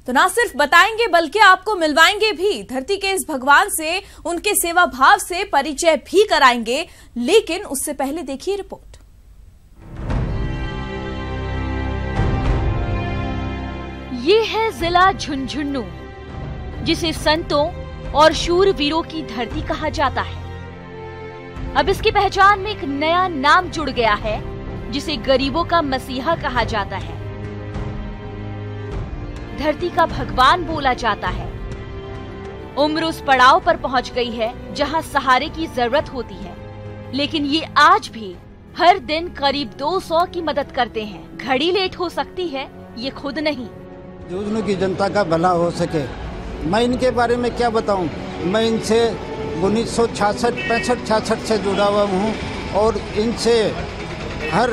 तो ना सिर्फ बताएंगे बल्कि आपको मिलवाएंगे भी धरती के इस भगवान से, उनके सेवा भाव से परिचय भी कराएंगे। लेकिन उससे पहले देखिए रिपोर्ट। ये है जिला झुंझुनू, जिसे संतों और शूरवीरों की धरती कहा जाता है। अब इसकी पहचान में एक नया नाम जुड़ गया है, जिसे गरीबों का मसीहा कहा जाता है, धरती का भगवान बोला जाता है। उम्र उस पड़ाव पर पहुंच गई है जहां सहारे की जरूरत होती है, लेकिन ये आज भी हर दिन करीब 200 की मदद करते हैं। घड़ी लेट हो सकती है, ये खुद नहीं। झुंझुनू की जनता का भला हो सके, मैं इनके बारे में क्या बताऊं। मैं इनसे 1966 से जुड़ा हुआ हूं और इनसे हर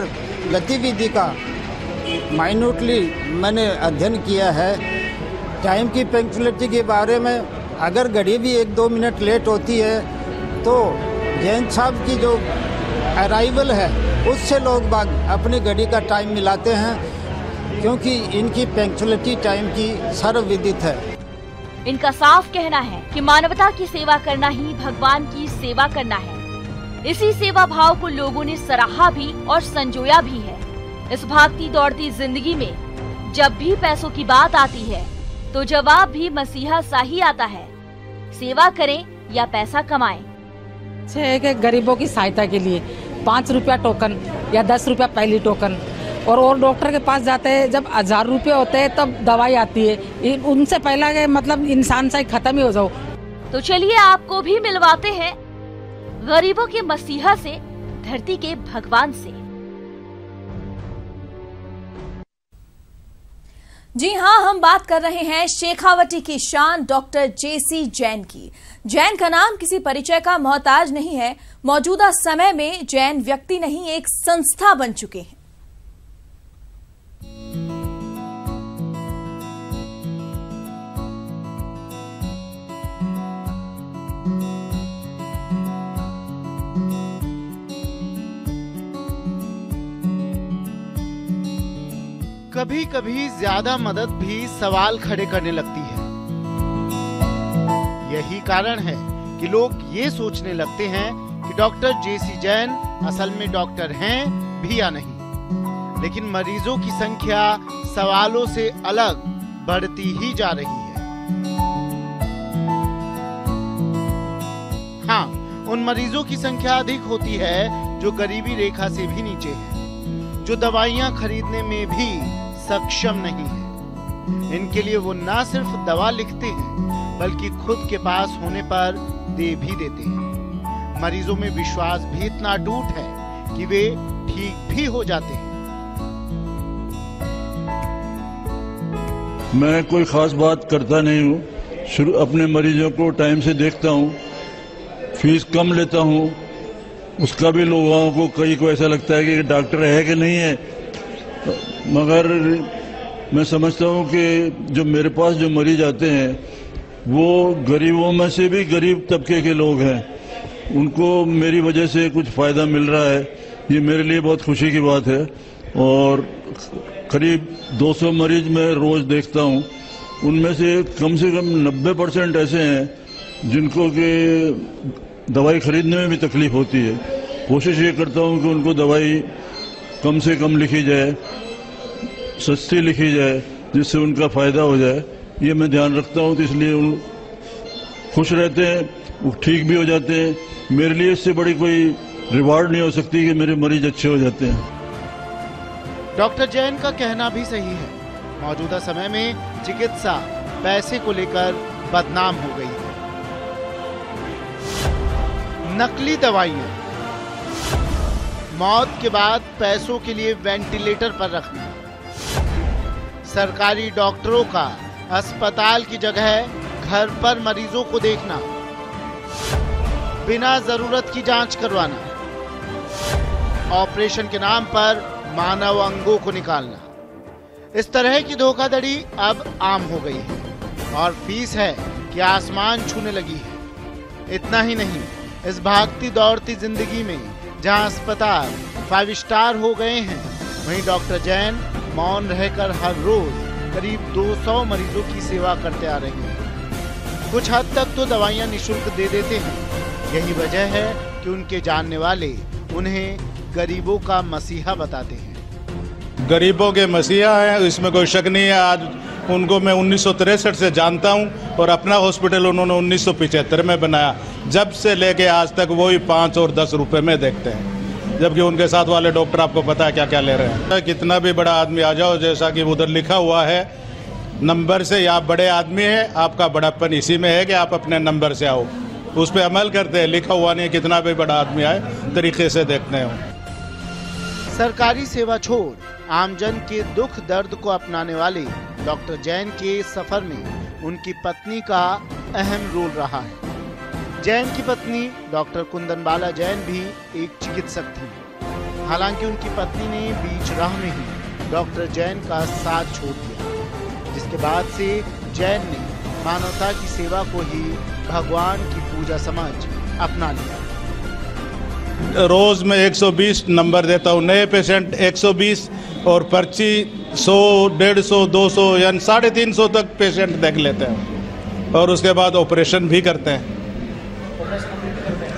गतिविधि का माइन्यूटली मैंने अध्ययन किया है। टाइम की पंक्चुअलिटी के बारे में अगर घड़ी भी 1-2 मिनट लेट होती है तो जैन साहब की जो अराइवल है उससे लोग बाग अपनी घड़ी का टाइम मिलाते हैं, क्योंकि इनकी पंक्चुअलिटी टाइम की सर्वविदित है। इनका साफ कहना है कि मानवता की सेवा करना ही भगवान की सेवा करना है। इसी सेवा भाव को लोगों ने सराहा भी और संजोया भी है। इस भागती दौड़ती जिंदगी में जब भी पैसों की बात आती है तो जवाब भी मसीहा सा ही आता है, सेवा करें या पैसा कमाएं। के गरीबों की सहायता के लिए 5 रुपया टोकन या 10 रुपया पहली टोकन, और डॉक्टर के पास जाते हैं जब 1000 रुपये होते हैं तब दवाई आती है। उनसे पहला के मतलब इंसान से खत्म ही हो जाओ। तो चलिए आपको भी मिलवाते हैं गरीबों के मसीहा से, धरती के भगवान से। जी हां, हम बात कर रहे हैं शेखावटी की शान डॉक्टर जेसी जैन की। जैन का नाम किसी परिचय का मोहताज नहीं है। मौजूदा समय में जैन व्यक्ति नहीं, एक संस्था बन चुके हैं। कभी कभी ज्यादा मदद भी सवाल खड़े करने लगती है। यही कारण है कि लोग ये सोचने लगते हैं कि डॉक्टर जेसी जैन असल में डॉक्टर हैं भी या नहीं। लेकिन मरीजों की संख्या सवालों से अलग बढ़ती ही जा रही है। हाँ, उन मरीजों की संख्या अधिक होती है जो गरीबी रेखा से भी नीचे है, जो दवाइयां खरीदने में भी सक्षम नहीं है। इनके लिए वो ना सिर्फ दवा लिखते हैं बल्कि खुद के पास होने पर दे भी देते हैं। मरीजों में विश्वास भी इतना अटूट है कि वे ठीक भी हो जाते हैं। मैं कोई खास बात करता नहीं हूँ। अपने मरीजों को टाइम से देखता हूँ, फीस कम लेता हूँ। उसका भी लोगों को कई को ऐसा लगता है कि डॉक्टर है कि नहीं है, मगर मैं समझता हूँ कि जो मेरे पास जो मरीज आते हैं वो गरीबों में से भी गरीब तबके के लोग हैं। उनको मेरी वजह से कुछ फायदा मिल रहा है, ये मेरे लिए बहुत खुशी की बात है। और करीब 200 मरीज मैं रोज देखता हूँ, उनमें से कम 90% ऐसे हैं जिनको कि दवाई खरीदने में भी तकलीफ होती है। कोशिश ये करता हूँ कि उनको दवाई कम से कम लिखी जाए, सस्ती लिखी जाए, जिससे उनका फायदा हो जाए। ये मैं ध्यान रखता हूँ, तो इसलिए उन खुश रहते हैं, वो ठीक भी हो जाते हैं। मेरे लिए इससे बड़ी कोई रिवार्ड नहीं हो सकती कि मेरे मरीज अच्छे हो जाते हैं। डॉक्टर जैन का कहना भी सही है। मौजूदा समय में चिकित्सा पैसे को लेकर बदनाम हो गई है। नकली दवाइयां, मौत के बाद पैसों के लिए वेंटिलेटर पर रखना, सरकारी डॉक्टरों का अस्पताल की जगह घर पर मरीजों को देखना, बिना जरूरत की जांच करवाना, ऑपरेशन के नाम पर मानव अंगों को निकालना, इस तरह की धोखाधड़ी अब आम हो गई है और फीस है कि आसमान छूने लगी है। इतना ही नहीं, इस भागती दौड़ती जिंदगी में जहां अस्पताल 5 स्टार हो गए हैं, वहीं डॉक्टर जैन मौन रहकर हर रोज करीब 200 मरीजों की सेवा करते आ रहे हैं। कुछ हद तक तो दवाइयां निःशुल्क दे देते हैं। यही वजह है कि उनके जानने वाले उन्हें गरीबों का मसीहा बताते हैं। गरीबों के मसीहा हैं, इसमें कोई शक नहीं है। आज उनको मैं 1963 से जानता हूं और अपना हॉस्पिटल उन्होंने 1975 में बनाया। जब से लेके आज तक वही 5 और 10 रुपए में देखते हैं, जबकि उनके साथ वाले डॉक्टर आपको पता है क्या क्या ले रहे हैं। कितना भी बड़ा आदमी आ जाओ, जैसा कि उधर लिखा हुआ है नंबर से, आप बड़े आदमी है, आपका बड़ापन इसी में है कि आप अपने नंबर से आओ। उस पर अमल करते हैं, लिखा हुआ नहीं, कितना भी बड़ा आदमी आए तरीके से देखते हैं। सरकारी सेवा छोड़ आमजन के दुख दर्द को अपनाने वाले डॉक्टर जैन के सफर में उनकी पत्नी का अहम रोल रहा है। जैन की पत्नी डॉक्टर कुंदनबाला जैन भी एक चिकित्सक थी। हालांकि उनकी पत्नी ने बीच राह में ही डॉक्टर जैन का साथ छोड़ दिया, जिसके बाद से जैन ने मानवता की सेवा को ही भगवान की पूजा समझ अपना लिया। रोज मैं 120 नंबर देता हूँ, नए पेशेंट 120 और पर्ची 100, 150, 200 यानी 350 तक पेशेंट देख लेते हैं। और उसके बाद ऑपरेशन भी करते हैं,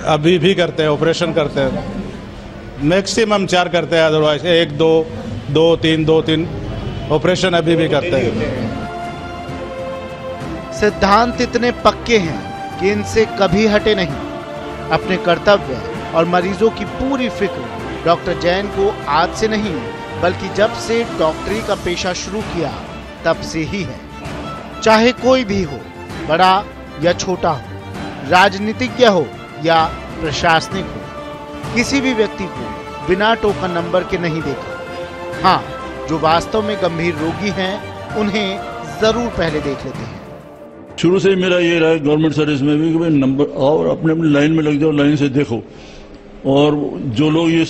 अभी भी करते हैं, ऑपरेशन करते हैं। मैक्सिमम 4 करते हैं, अदरवाइज 1, 2, 3 ऑपरेशन अभी भी करते हैं। सिद्धांत इतने पक्के हैं कि इनसे कभी हटे नहीं। अपने कर्तव्य और मरीजों की पूरी फिक्र डॉक्टर जैन को आज से नहीं, बल्कि जब से डॉक्टरी का पेशा शुरू किया तब से ही है। चाहे कोई भी हो, बड़ा या छोटा हो, राजनीतिज्ञ हो या प्रशासनिक हो, किसी भी व्यक्ति को बिना टोकन नंबर के नहीं देखा। हाँ, जो वास्तव में गंभीर रोगी हैं उन्हें जरूर पहले देख लेते हैं। शुरू से मेरा ये रहा है गवर्नमेंट सर्विस में भी कि भाई नंबर आओ और अपने अपनी लाइन में लग जाओ, लाइन से देखो। और जो लोग ये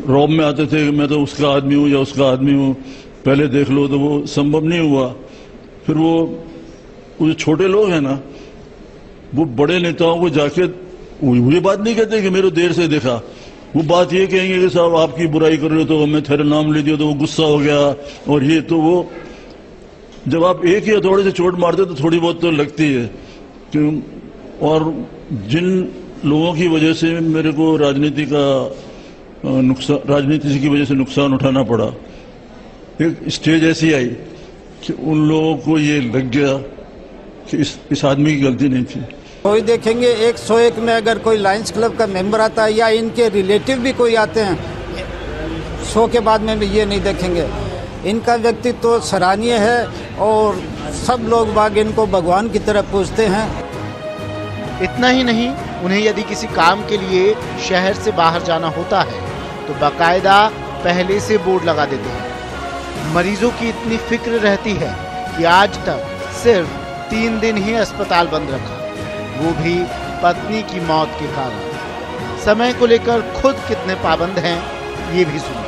रॉब में आते थे मैं तो उसका आदमी हूँ या उसका आदमी हूँ, पहले देख लो, तो वो संभव नहीं हुआ। फिर वो जो छोटे लोग हैं ना, वो बड़े नेताओं को जाके ये बात नहीं कहते कि मेरे देर से देखा, वो बात ये कहेंगे कि साहब आपकी बुराई कर रहे हो तो मैं तेरा नाम ले दिया तो वो गुस्सा हो गया। और ये तो वो जब आप एक ही हथौड़े से चोट मारते तो थोड़ी बहुत तो लगती है। और जिन लोगों की वजह से मेरे को राजनीति की वजह से नुकसान उठाना पड़ा, एक स्टेज ऐसी आई कि उन लोगों को ये लग गया कि इस आदमी की गलती नहीं थी। कोई देखेंगे 101 में अगर कोई लायंस क्लब का मेंबर आता है या इनके रिलेटिव भी कोई आते हैं, 100 के बाद में भी ये नहीं देखेंगे। इनका व्यक्तित्व तो सराहनीय है और सब लोग बाग इनको भगवान की तरह पूजते हैं। इतना ही नहीं, उन्हें यदि किसी काम के लिए शहर से बाहर जाना होता है तो बाकायदा पहले से बोर्ड लगा देते हैं। मरीजों की इतनी फिक्र रहती है कि आज तक सिर्फ 3 दिन ही अस्पताल बंद रखा, वो भी पत्नी की मौत के कारण। समय को लेकर खुद कितने पाबंद हैं ये भी सुनिए।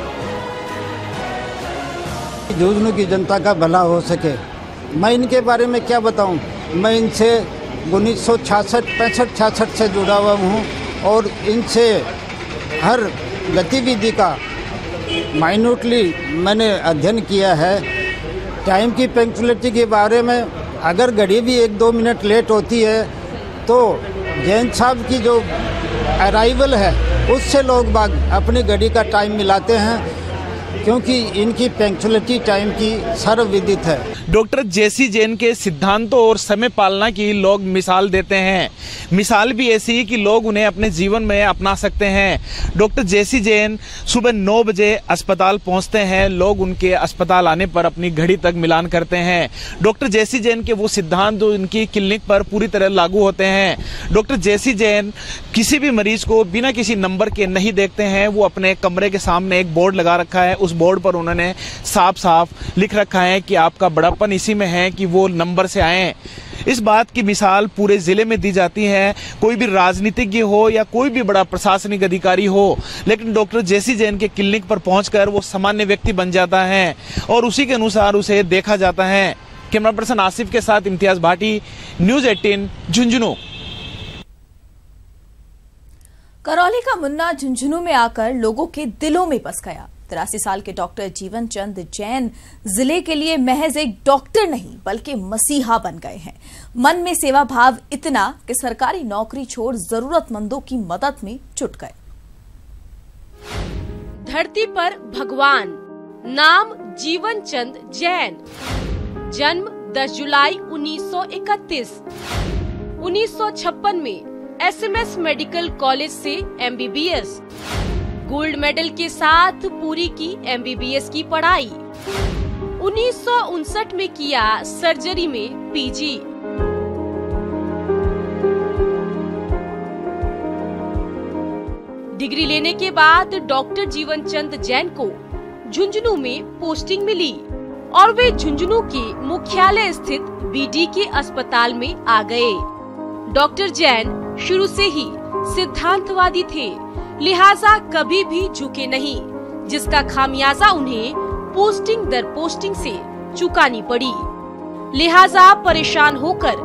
झुंझुनू की जनता का भला हो सके, मैं इनके बारे में क्या बताऊं। मैं इनसे 1966 से जुड़ा हुआ हूं और इनसे हर गतिविधि का माइन्यूटली मैंने अध्ययन किया है। टाइम की पंक्चुअलिटी के बारे में अगर घड़ी भी 1-2 मिनट लेट होती है तो जैन साहब की जो अराइवल है उससे लोग बाग अपनी घड़ी का टाइम मिलाते हैं, क्योंकि इनकी पंक्चुअलिटी टाइम की सर्वविदित है। डॉक्टर जेसी जैन के सिद्धांतों और समय पालना की लोग मिसाल देते हैं। मिसाल भी ऐसी कि लोग उन्हें अपने जीवन में अपना सकते हैं। डॉक्टर जेसी जैन सुबह 9 बजे अस्पताल पहुंचते हैं, लोग उनके अस्पताल आने पर अपनी घड़ी तक मिलान करते हैं। डॉक्टर जेसी जैन के वो सिद्धांत जो उनकी क्लिनिक पर पूरी तरह लागू होते हैं। डॉक्टर जेसी जैन किसी भी मरीज को बिना किसी नंबर के नहीं देखते हैं। वो अपने कमरे के सामने एक बोर्ड लगा रखा है, उस बोर्ड पर उन्होंने साफ साफ लिख रखा है कि आपका बड़ापन इसी में है कि वो नंबर से आए। इस बात की मिसाल पूरे जिले में दी जाती है। कोई भी राजनीतिज्ञ हो या कोई भी बड़ा प्रशासनिक अधिकारी हो, लेकिन डॉक्टर जेसी जैन के क्लिनिक पर पहुंचकर वो सामान्य व्यक्ति बन जाता है और उसी के अनुसार उसे देखा जाता है। कैमरा पर्सन आसिफ के साथ इम्तियाज भाटी, न्यूज़ 18 झुंझुनू। करौली का मुन्ना झुंझुनू में आकर लोगों के दिलों में बस गया। 83 साल के डॉक्टर जीवन चंद जैन जिले के लिए महज एक डॉक्टर नहीं बल्कि मसीहा बन गए हैं। मन में सेवा भाव इतना कि सरकारी नौकरी छोड़ जरूरतमंदों की मदद में जुट गए। धरती पर भगवान, नाम जीवन चंद जैन, जन्म 10 जुलाई 1931। 1956 में SMS मेडिकल कॉलेज से MBBS, गोल्ड मेडल के साथ पूरी की MBBS की पढ़ाई। 1959 में किया सर्जरी में PG। डिग्री लेने के बाद डॉक्टर जीवन चंद जैन को झुंझुनू में पोस्टिंग मिली और वे झुंझुनू के मुख्यालय स्थित BD के अस्पताल में आ गए। डॉक्टर जैन शुरू से ही सिद्धांतवादी थे, लिहाजा कभी भी झुके नहीं, जिसका खामियाजा उन्हें पोस्टिंग दर पोस्टिंग से चुकानी पड़ी। लिहाजा परेशान होकर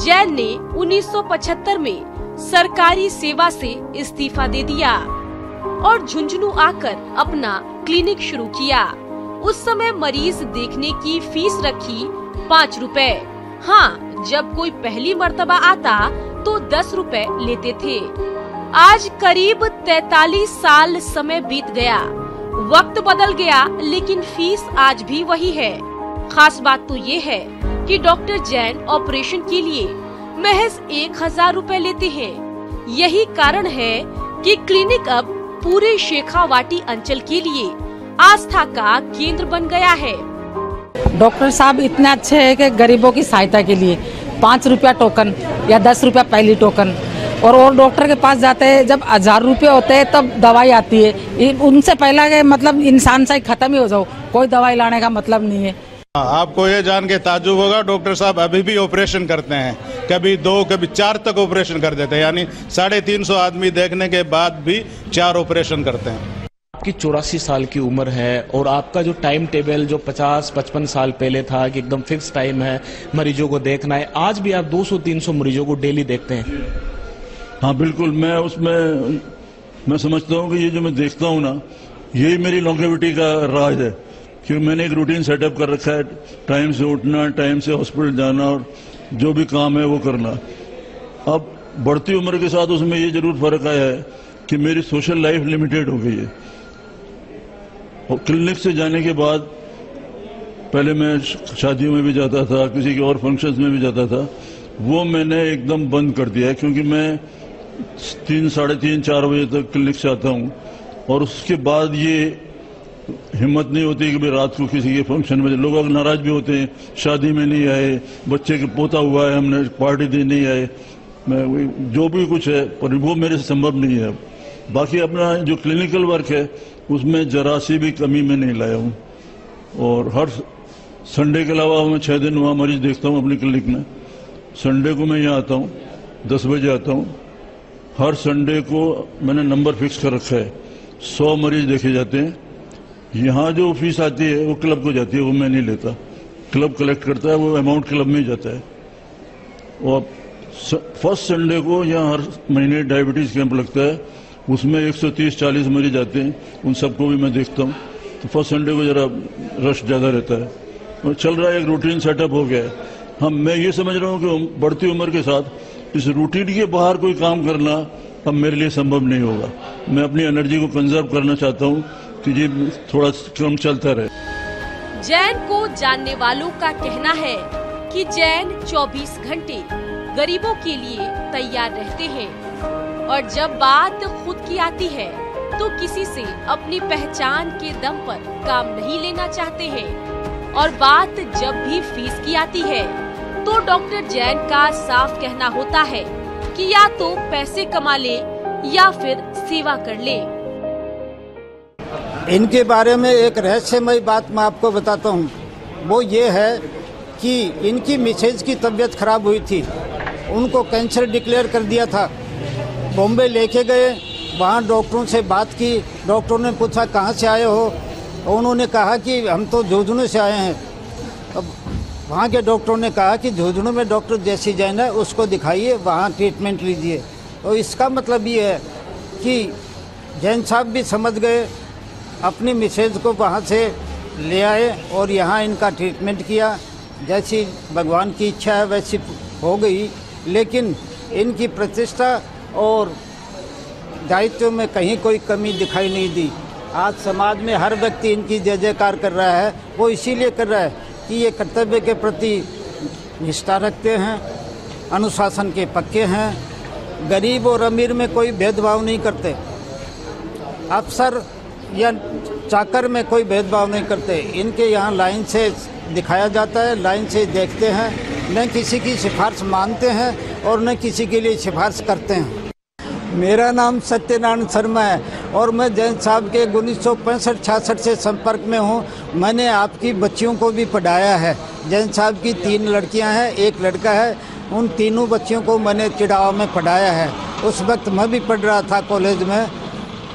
जैन ने 1975 में सरकारी सेवा से इस्तीफा दे दिया और झुंझुनू आकर अपना क्लिनिक शुरू किया। उस समय मरीज देखने की फीस रखी 5 रुपए। हाँ, जब कोई पहली मर्तबा आता तो 10 रुपए लेते थे। आज करीब 43 साल समय बीत गया, वक्त बदल गया, लेकिन फीस आज भी वही है। खास बात तो ये है कि डॉक्टर जैन ऑपरेशन के लिए महज 1000 रुपए लेते हैं। यही कारण है कि क्लिनिक अब पूरे शेखावाटी अंचल के लिए आस्था का केंद्र बन गया है। डॉक्टर साहब इतने अच्छे हैं कि गरीबों की सहायता के लिए 5 रुपया टोकन या 10 रुपया पहली टोकन, और डॉक्टर के पास जाते हैं जब 1000 रुपये होते हैं तब दवाई आती है। उनसे पहला के मतलब इंसान से खत्म ही हो जाओ, कोई दवाई लाने का मतलब नहीं है। आपको ये जान के ताज्जुब होगा, डॉक्टर साहब अभी भी ऑपरेशन करते हैं, कभी 2 कभी 4 तक ऑपरेशन कर देते हैं, यानी 350 आदमी देखने के बाद भी 4 ऑपरेशन करते हैं। आपकी 84 साल की उम्र है और आपका जो टाइम टेबल जो 50-55 साल पहले था कि एकदम फिक्स टाइम है मरीजों को देखना है, आज भी आप 200-300 मरीजों को डेली देखते हैं। हाँ बिल्कुल, मैं समझता हूँ कि ये जो मैं देखता हूँ ना, यही मेरी लॉन्गेविटी का राज है, क्योंकि मैंने एक रूटीन सेटअप कर रखा है, टाइम से उठना, टाइम से हॉस्पिटल जाना और जो भी काम है वो करना। अब बढ़ती उम्र के साथ उसमें ये जरूर फर्क आया है कि मेरी सोशल लाइफ लिमिटेड हो गई है। और क्लिनिक से जाने के बाद पहले मैं शादियों में भी जाता था, किसी के और फंक्शंस में भी जाता था, वो मैंने एकदम बंद कर दिया है, क्योंकि मैं 3, साढ़े 3, 4 बजे तक क्लिनिक से आता हूँ और उसके बाद ये हिम्मत नहीं होती कि भाई रात को किसी के फंक्शन में, लोग नाराज भी होते हैं, शादी में नहीं आए, बच्चे के पोता हुआ है, हमने पार्टी दी नहीं आए, मैं जो भी कुछ है, पर वो मेरे से संभव नहीं है। बाकी अपना जो क्लिनिकल वर्क है उसमें जरा सी भी कमी मैं नहीं लाया हूँ, और हर संडे के अलावा मैं 6 दिन वहाँ मरीज देखता हूँ अपनी क्लिनिक में। संडे को मैं यहाँ आता हूँ, 10 बजे आता हूँ। हर संडे को मैंने नंबर फिक्स कर रखा है, 100 मरीज देखे जाते हैं। यहाँ जो फीस आती है वो क्लब को जाती है, वो मैं नहीं लेता, क्लब कलेक्ट करता है, वो अमाउंट क्लब में ही जाता है। और फर्स्ट संडे को यहाँ हर महीने डायबिटीज कैंप लगता है, उसमें 130-40 मरीज आते हैं, उन सबको भी मैं देखता हूँ। तो फर्स्ट संडे को जरा रश ज़्यादा रहता है, और चल रहा है, एक रूटीन सेटअप हो गया है। हम मैं ये समझ रहा हूँ कि बढ़ती उम्र के साथ इस रूटीन के बाहर कोई काम करना अब मेरे लिए संभव नहीं होगा। मैं अपनी एनर्जी को कंजर्व करना चाहता हूँ कि ये थोड़ा कम चलता रहे। जैन को जानने वालों का कहना है कि जैन 24 घंटे गरीबों के लिए तैयार रहते हैं, और जब बात खुद की आती है तो किसी से अपनी पहचान के दम पर काम नहीं लेना चाहते हैं, और बात जब भी फीस की आती है तो डॉक्टर जैन का साफ कहना होता है कि या तो पैसे कमा ले या फिर सेवा कर ले। इनके बारे में एक रहस्यमय बात मैं आपको बताता हूँ, वो ये है कि इनकी मिसेज की तबीयत खराब हुई थी, उनको कैंसर डिक्लेयर कर दिया था। बॉम्बे लेके गए, वहाँ डॉक्टरों से बात की, डॉक्टरों ने पूछा कहाँ से आए हो, और उन्होंने कहा कि हम तो झुंझुनू से आए हैं। अब वहाँ के डॉक्टरों ने कहा कि झुंझुनू में डॉक्टर जैसी जैन है, उसको दिखाइए, वहाँ ट्रीटमेंट लीजिए। तो इसका मतलब ये है कि जैन साहब भी समझ गए अपनी मिसेज को वहाँ से ले आए और यहाँ इनका ट्रीटमेंट किया। जैसी भगवान की इच्छा है वैसी हो गई, लेकिन इनकी प्रतिष्ठा और दायित्व में कहीं कोई कमी दिखाई नहीं दी। आज समाज में हर व्यक्ति इनकी जय जयकार कर रहा है। वो इसीलिए कर रहा है कि ये कर्तव्य के प्रति निष्ठा रखते हैं, अनुशासन के पक्के हैं, गरीब और अमीर में कोई भेदभाव नहीं करते, अफसर या चाकर में कोई भेदभाव नहीं करते। इनके यहाँ लाइन से दिखाया जाता है, लाइन से देखते हैं, न किसी की सिफारिश मानते हैं और न किसी के लिए सिफारिश करते हैं। मेरा नाम सत्यनारायण शर्मा है और मैं जैन साहब के 1965-66 से संपर्क में हूँ। मैंने आपकी बच्चियों को भी पढ़ाया है। जैन साहब की 3 लड़कियाँ हैं, 1 लड़का है। उन तीनों बच्चियों को मैंने चिड़ावा में पढ़ाया है। उस वक्त मैं भी पढ़ रहा था कॉलेज में,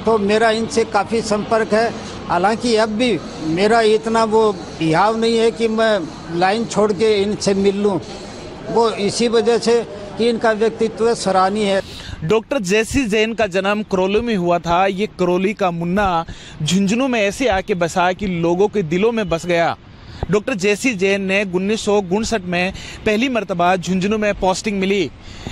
तो मेरा इनसे काफ़ी संपर्क है। हालांकि अब भी मेरा इतना वो हियाव नहीं है कि मैं लाइन छोड़ के इनसे मिल लूँ। वो इसी वजह से कि इनका व्यक्तित्व सराहनीय है। डॉक्टर जेसी जैन का जन्म करौली में हुआ था। ये करौली का मुन्ना झुंझुनू में ऐसे आके बसा कि लोगों के दिलों में बस गया। डॉक्टर जेसी जैन ने 1959 में पहली मर्तबा झुंझुनू में पोस्टिंग मिली।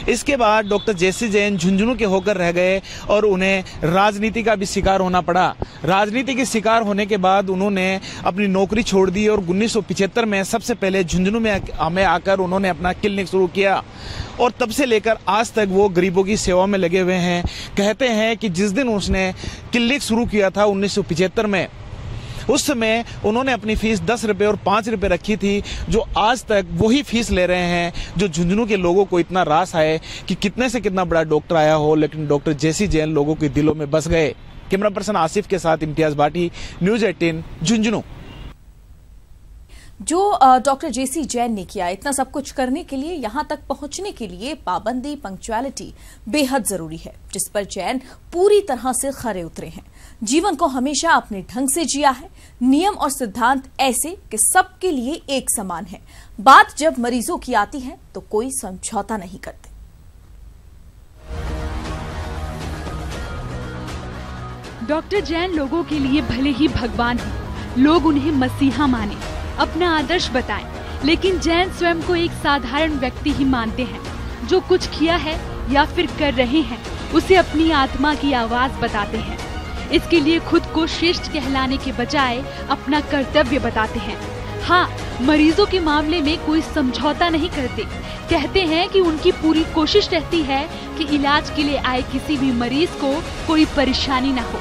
इसके बाद डॉक्टर जेसी जैन झुंझुनू के होकर रह गए और उन्हें राजनीति का भी शिकार होना पड़ा। राजनीति के शिकार होने के बाद उन्होंने अपनी नौकरी छोड़ दी और 1975 में सबसे पहले झुंझुनू में आकर उन्होंने अपना क्लिनिक शुरू किया और तब से लेकर आज तक वो गरीबों की सेवा में लगे हुए हैं। कहते हैं कि जिस दिन उसने क्लिनिक शुरू किया था 1975 में, उस समय उन्होंने अपनी फीस 10 रुपये और 5 रुपये रखी थी, जो आज तक वही फीस ले रहे हैं। जो झुंझुनू के लोगों को इतना रास आए कि कितने से कितना बड़ा डॉक्टर आया हो, लेकिन डॉक्टर जेसी जैन लोगों के दिलों में बस गए। कैमरा पर्सन आसिफ के साथ इम्तियाज भाटी, न्यूज़ 18 झुंझुनू। जो डॉक्टर जेसी जैन ने किया, इतना सब कुछ करने के लिए, यहां तक पहुंचने के लिए पाबंदी, पंक्चुअलिटी बेहद जरूरी है, जिस पर जैन पूरी तरह से खरे उतरे हैं। जीवन को हमेशा अपने ढंग से जिया है। नियम और सिद्धांत ऐसे कि सबके लिए एक समान है। बात जब मरीजों की आती है तो कोई समझौता नहीं करते। डॉक्टर जैन लोगों के लिए भले ही भगवान हो, लोग उन्हें मसीहा माने, अपना आदर्श बताएं, लेकिन जैन स्वयं को एक साधारण व्यक्ति ही मानते हैं। जो कुछ किया है या फिर कर रहे हैं, उसे अपनी आत्मा की आवाज बताते हैं। इसके लिए खुद को श्रेष्ठ कहलाने के बजाय अपना कर्तव्य बताते हैं। हाँ, मरीजों के मामले में कोई समझौता नहीं करते। कहते हैं कि उनकी पूरी कोशिश रहती है कि इलाज के लिए आए किसी भी मरीज को कोई परेशानी न हो।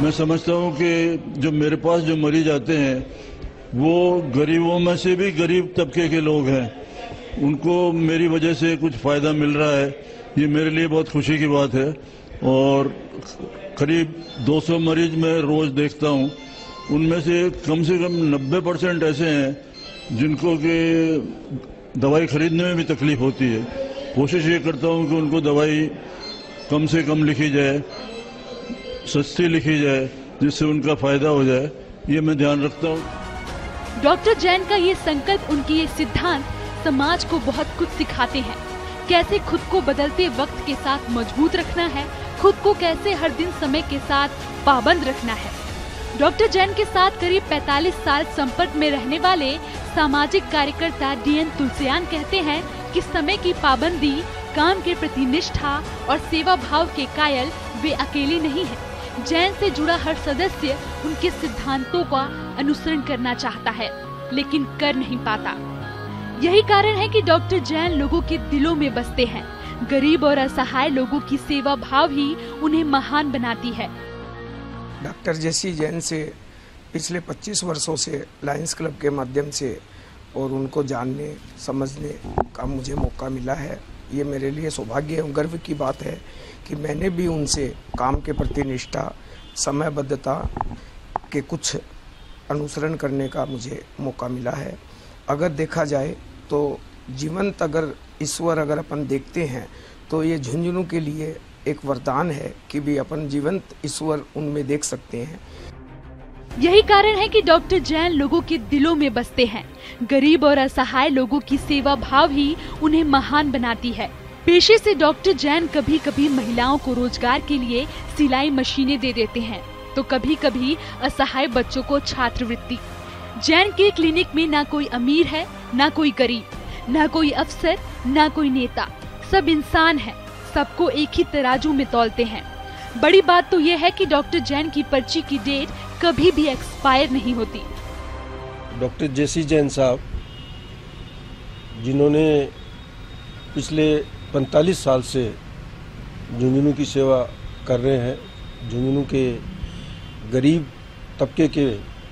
मैं समझता हूँ कि जो मेरे पास जो मरीज आते हैं वो गरीबों में से भी गरीब तबके के लोग हैं। उनको मेरी वजह से कुछ फायदा मिल रहा है, ये मेरे लिए बहुत खुशी की बात है। और करीब 200 मरीज मैं रोज देखता हूँ, उनमें से कम 90% ऐसे हैं जिनको कि दवाई खरीदने में भी तकलीफ होती है। कोशिश ये करता हूँ कि उनको दवाई कम से कम लिखी जाए, सस्ती लिखी जाए, जिससे उनका फायदा हो जाए, ये मैं ध्यान रखता हूँ। डॉक्टर जैन का ये संकल्प, उनकी ये सिद्धांत समाज को बहुत कुछ सिखाते हैं। कैसे खुद को बदलते वक्त के साथ मजबूत रखना है, खुद को कैसे हर दिन समय के साथ पाबंद रखना है। डॉक्टर जैन के साथ करीब 45 साल संपर्क में रहने वाले सामाजिक कार्यकर्ता डीएन तुलसियान कहते हैं कि समय की पाबंदी, काम के प्रति निष्ठा और सेवा भाव के कायल वे अकेले नहीं हैं। जैन से जुड़ा हर सदस्य उनके सिद्धांतों का अनुसरण करना चाहता है, लेकिन कर नहीं पाता। यही कारण है कि डॉक्टर जैन लोगों के दिलों में बसते हैं। गरीब और असहाय लोगों की सेवा भाव ही उन्हें महान बनाती है। डॉक्टर जेसी जैन से पिछले 25 वर्षों से लायंस क्लब के माध्यम से और उनको जानने समझने का मुझे मौका मिला है। ये मेरे लिए सौभाग्य और गर्व की बात है कि मैंने भी उनसे काम के प्रति निष्ठा, समयबद्धता के कुछ अनुसरण करने का मुझे मौका मिला है। अगर देखा जाए तो जीवंत अगर ईश्वर अगर अपन देखते हैं तो ये झुंझुनू के लिए एक वरदान है कि भी अपन जीवंत ईश्वर उनमें देख सकते हैं। यही कारण है कि डॉक्टर जैन लोगों के दिलों में बसते हैं। गरीब और असहाय लोगों की सेवा भाव ही उन्हें महान बनाती है। पेशे से डॉक्टर जैन कभी कभी महिलाओं को रोजगार के लिए सिलाई मशीनें दे देते हैं। तो कभी कभी असहाय बच्चों को छात्रवृत्ति। जैन के क्लिनिक में ना कोई अमीर है, ना कोई गरीब, ना कोई अफसर, ना कोई नेता, सब इंसान है। सबको एक ही तराजू में तौलते हैं। बड़ी बात तो यह है कि डॉक्टर जैन की पर्ची की डेट कभी भी एक्सपायर नहीं होती। डॉक्टर जेसी जैन साहब, जिन्होंने पिछले 45 साल से झुंझुनू की सेवा कर रहे हैं, झुंझुनू के गरीब तबके के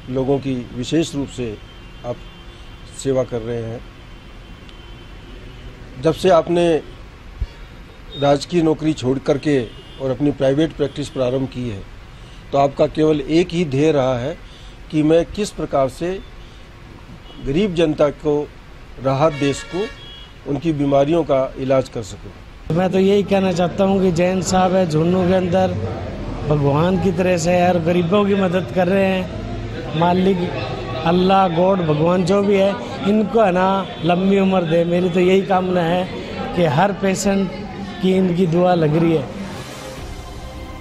लोगों की विशेष रूप से आप सेवा कर रहे हैं। जब से आपने राजकीय नौकरी छोड़ करके और अपनी प्राइवेट प्रैक्टिस प्रारंभ की है, तो आपका केवल एक ही ध्येय रहा है कि मैं किस प्रकार से गरीब जनता को राहत दे सकूं, उनकी बीमारियों का इलाज कर सकूं। मैं तो यही कहना चाहता हूं कि जैन साहब है झुंझुनू के अंदर भगवान की तरह से हर गरीबों की मदद कर रहे हैं। मालिक अल्लाह गॉड भगवान जो भी है, इनको है ना लंबी उम्र दे। मेरी तो यही कामना है कि हर पेशेंट की इनकी दुआ लग रही है।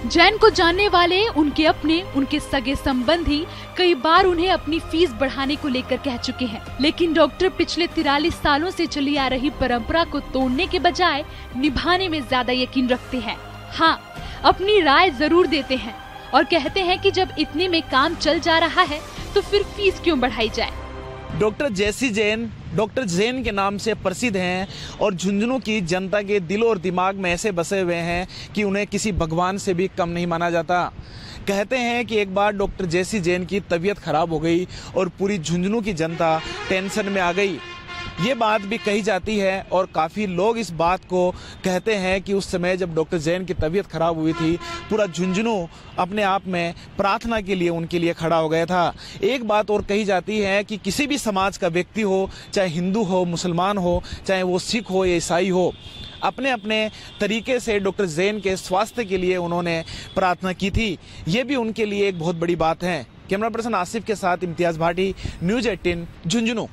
जैन को जानने वाले, उनके अपने, उनके सगे संबंधी कई बार उन्हें अपनी फीस बढ़ाने को लेकर कह चुके हैं, लेकिन डॉक्टर पिछले 43 सालों से चली आ रही परंपरा को तोड़ने के बजाय निभाने में ज्यादा यकीन रखते हैं। हाँ, अपनी राय जरूर देते हैं और कहते हैं कि जब इतने में काम चल जा रहा है तो फिर फीस क्यों बढ़ाई जाए। डॉक्टर जेसी जैन डॉक्टर जैन के नाम से प्रसिद्ध हैं और झुंझुनू की जनता के दिल और दिमाग में ऐसे बसे हुए हैं कि उन्हें किसी भगवान से भी कम नहीं माना जाता। कहते हैं कि एक बार डॉक्टर जेसी जैन की तबीयत खराब हो गई और पूरी झुंझुनू की जनता टेंशन में आ गई। ये बात भी कही जाती है और काफ़ी लोग इस बात को कहते हैं कि उस समय जब डॉक्टर जैन की तबीयत खराब हुई थी, पूरा झुंझुनू अपने आप में प्रार्थना के लिए उनके लिए खड़ा हो गया था। एक बात और कही जाती है कि किसी भी समाज का व्यक्ति हो, चाहे हिंदू हो, मुसलमान हो, चाहे वो सिख हो या ईसाई हो, अपने अपने तरीके से डॉक्टर जैन के स्वास्थ्य के लिए उन्होंने प्रार्थना की थी। ये भी उनके लिए एक बहुत बड़ी बात है। कैमरा पर्सन आसिफ के साथ इम्तियाज भाटी, न्यूज 18 झुंझुनू।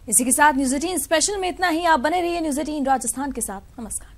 इसी के साथ न्यूज 18 स्पेशल में इतना ही। आप बने रहिए न्यूज 18 राजस्थान के साथ। नमस्कार।